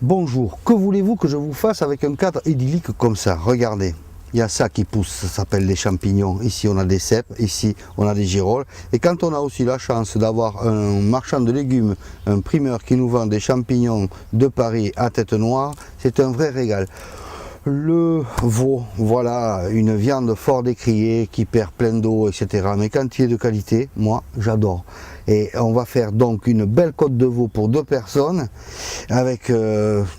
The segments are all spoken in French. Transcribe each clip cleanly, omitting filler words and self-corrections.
Bonjour, que voulez-vous que je vous fasse avec un cadre idyllique comme ça? Regardez, il y a ça qui pousse, ça s'appelle les champignons. Ici on a des cèpes, ici on a des girolles. Et quand on a aussi la chance d'avoir un marchand de légumes, un primeur qui nous vend des champignons de Paris à tête noire, c'est un vrai régal. Le veau, voilà, une viande fort décriée qui perd plein d'eau, etc. Mais quand il est de qualité, moi j'adore. Et on va faire donc une belle côte de veau pour 2 personnes avec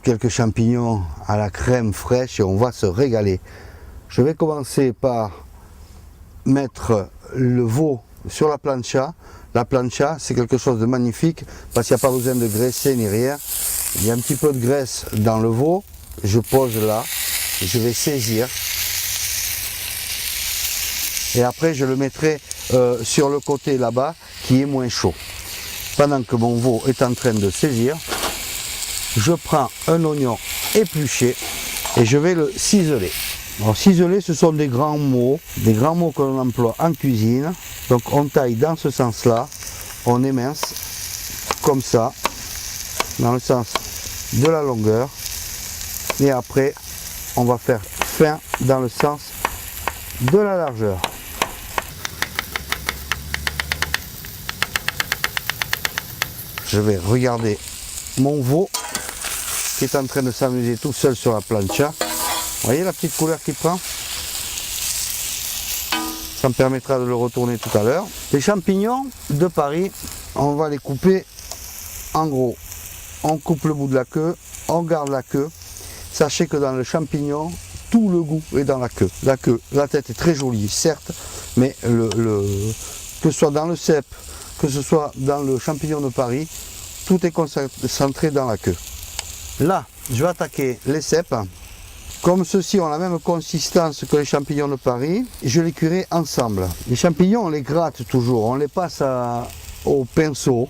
quelques champignons à la crème fraîche et on va se régaler. Je vais commencer par mettre le veau sur la plancha. La plancha, c'est quelque chose de magnifique parce qu'il n'y a pas besoin de graisser ni rien. Il y a un petit peu de graisse dans le veau. Je pose là, je vais saisir. Et après, je le mettrai sur le côté là-bas qui est moins chaud. Pendant que mon veau est en train de saisir, je prends un oignon épluché et je vais le ciseler. Alors ciseler, ce sont des grands mots que l'on emploie en cuisine. Donc on taille dans ce sens-là, on émince comme ça, dans le sens de la longueur. Et après, on va faire fin dans le sens de la largeur. Je vais regarder mon veau qui est en train de s'amuser tout seul sur la plancha. Vous voyez la petite couleur qu'il prend? Ça me permettra de le retourner tout à l'heure. Les champignons de Paris, on va les couper en gros. On coupe le bout de la queue, on garde la queue. Sachez que dans le champignon, tout le goût est dans la queue. La tête est très jolie, certes, mais que ce soit dans le cèpe, que ce soit dans le champignon de Paris, tout est concentré dans la queue. Là, je vais attaquer les cèpes. Comme ceux-ci ont la même consistance que les champignons de Paris, je les cuirai ensemble. Les champignons, on les gratte toujours, on les passe au pinceau,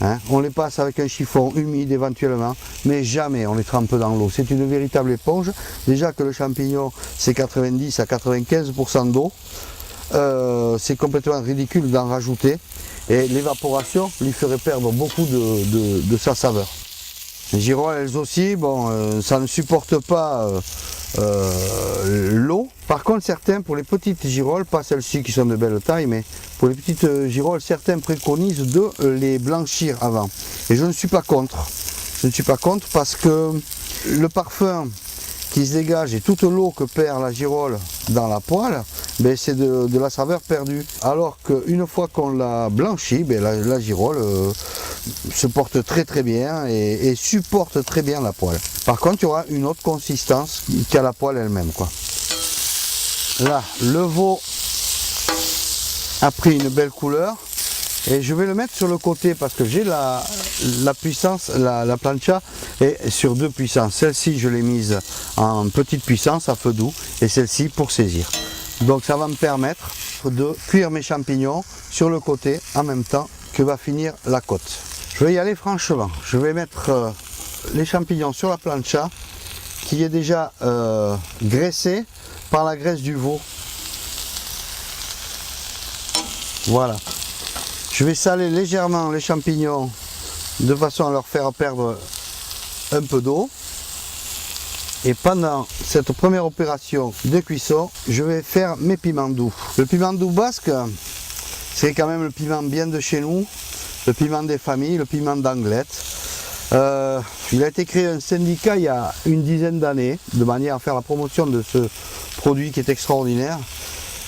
hein, on les passe avec un chiffon humide éventuellement, mais jamais on les trempe dans l'eau. C'est une véritable éponge. Déjà que le champignon, c'est 90 à 95% d'eau, c'est complètement ridicule d'en rajouter, et l'évaporation lui ferait perdre beaucoup de sa saveur. Les girolles, elles aussi, bon, ça ne supporte pas l'eau. Par contre, certains, pour les petites girolles, pas celles-ci qui sont de belle taille, mais pour les petites girolles, certains préconisent de les blanchir avant. Et je ne suis pas contre. Je ne suis pas contre parce que le parfum qui se dégage et toute l'eau que perd la girole dans la poêle, ben c'est de la saveur perdue. Alors qu'une fois qu'on l'a blanchie, ben la girole se porte très très bien et supporte très bien la poêle. Par contre, il y aura une autre consistance qu'à la poêle elle-même, quoi. Là, le veau a pris une belle couleur et je vais le mettre sur le côté parce que j'ai la puissance, la plancha est sur 2 puissances. Celle-ci, je l'ai mise en petite puissance à feu doux et celle-ci pour saisir. Donc ça va me permettre de cuire mes champignons sur le côté en même temps que va finir la côte. Je vais y aller franchement. Je vais mettre les champignons sur la plancha qui est déjà graissée par la graisse du veau. Voilà. Je vais saler légèrement les champignons de façon à leur faire perdre un peu d'eau. Et pendant cette première opération de cuisson, je vais faire mes piments doux. Le piment doux basque, c'est quand même le piment bien de chez nous, le piment des familles, le piment d'Anglette. Il a été créé un syndicat il y a une dizaine d'années, de manière à faire la promotion de ce produit qui est extraordinaire.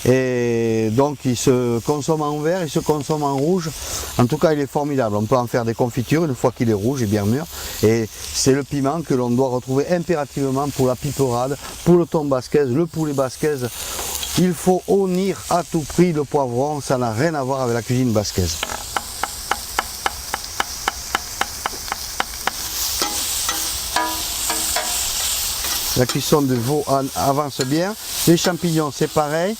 Et donc il se consomme en vert, il se consomme en rouge. En tout cas, il est formidable. On peut en faire des confitures une fois qu'il est rouge et bien mûr. Et c'est le piment que l'on doit retrouver impérativement pour la piperade, pour le thon basquaise, le poulet basquaise. Il faut honnir à tout prix le poivron, ça n'a rien à voir avec la cuisine basquaise. La cuisson de veau avance bien. Les champignons, c'est pareil.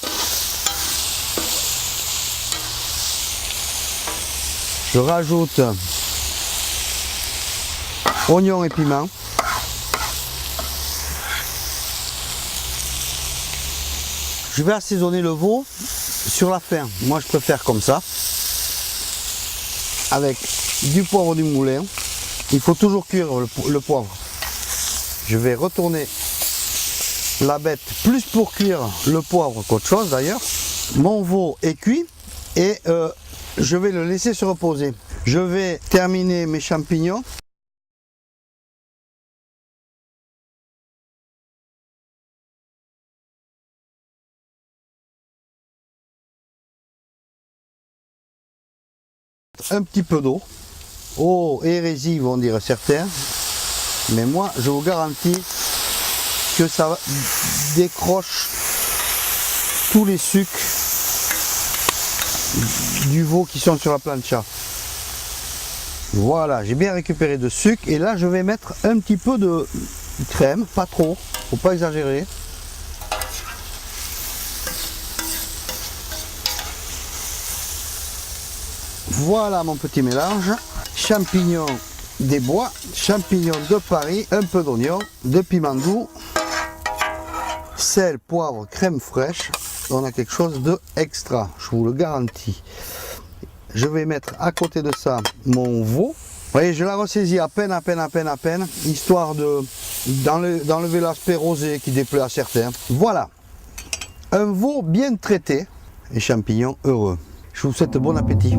Je rajoute oignons et piments. je vais assaisonner le veau sur la fin. Moi je préfère comme ça, avec du poivre du moulin. Il faut toujours cuire le poivre. Je vais retourner la bête plus pour cuire le poivre qu'autre chose d'ailleurs. Mon veau est cuit et je vais le laisser se reposer. Je vais terminer mes champignons. Un petit peu d'eau. Oh, hérésie vont dire certains. Mais moi je vous garantis que ça décroche tous les sucs du veau qui sont sur la plancha. Voilà, j'ai bien récupéré de sucre et là je vais mettre un petit peu de crème, pas trop, faut pas exagérer. Voilà mon petit mélange. Champignons des bois, champignons de Paris, un peu d'oignon, de piment doux, sel, poivre, crème fraîche. On a quelque chose de extra, je vous le garantis. Je vais mettre à côté de ça mon veau. Vous voyez, je la ressaisis à peine, histoire d'enlever l'aspect rosé qui déplaît à certains. Voilà, un veau bien traité et champignons heureux. Je vous souhaite bon appétit.